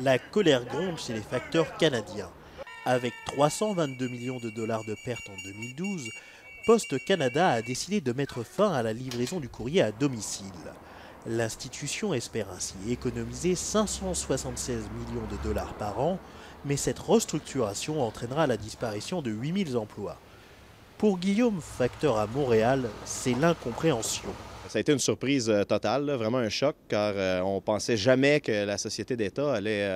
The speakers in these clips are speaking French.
La colère gronde chez les facteurs canadiens. Avec 322 millions de dollars de pertes en 2012, Poste Canada a décidé de mettre fin à la livraison du courrier à domicile. L'institution espère ainsi économiser 576 millions de dollars par an, mais cette restructuration entraînera la disparition de 8000 emplois. Pour Guillaume, facteur à Montréal, c'est l'incompréhension. Ça a été une surprise totale, là, vraiment un choc, car on ne pensait jamais que la société d'État allait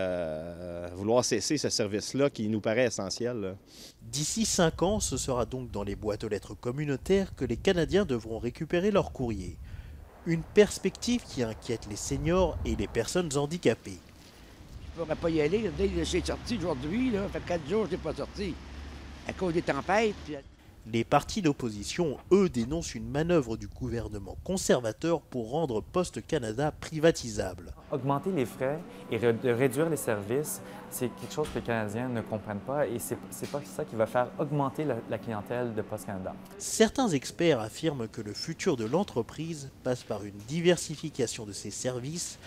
vouloir cesser ce service-là qui nous paraît essentiel. D'ici 5 ans, ce sera donc dans les boîtes aux lettres communautaires que les Canadiens devront récupérer leur courrier. Une perspective qui inquiète les seniors et les personnes handicapées. Je ne pourrais pas y aller. Dès j'ai sorti aujourd'hui, ça fait 4 jours que je n'ai pas sorti. À cause des tempêtes. Les partis d'opposition, eux, dénoncent une manœuvre du gouvernement conservateur pour rendre Poste Canada privatisable. Augmenter les frais et réduire les services, c'est quelque chose que les Canadiens ne comprennent pas et c'est pas ça qui va faire augmenter la clientèle de Poste Canada. Certains experts affirment que le futur de l'entreprise passe par une diversification de ses services,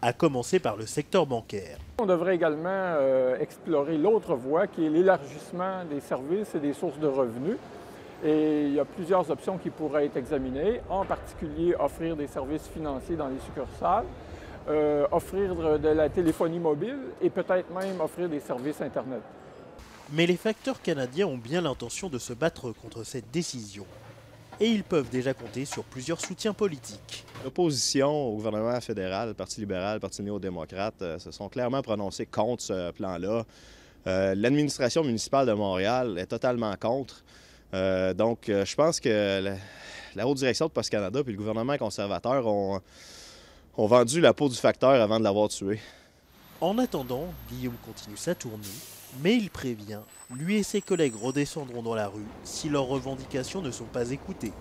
à commencer par le secteur bancaire. On devrait également explorer l'autre voie qui est l'élargissement des services et des sources de revenus. Et il y a plusieurs options qui pourraient être examinées, en particulier offrir des services financiers dans les succursales, offrir de la téléphonie mobile et peut-être même offrir des services Internet. Mais les facteurs canadiens ont bien l'intention de se battre contre cette décision. Et ils peuvent déjà compter sur plusieurs soutiens politiques. L'opposition au gouvernement fédéral, le Parti libéral, le Parti néo-démocrate, se sont clairement prononcés contre ce plan-là. L'administration municipale de Montréal est totalement contre. Donc, je pense que la haute direction de Poste Canada et le gouvernement conservateur ont vendu la peau du facteur avant de l'avoir tué. En attendant, Guillaume continue sa tournée, mais il prévient, lui et ses collègues redescendront dans la rue si leurs revendications ne sont pas écoutées.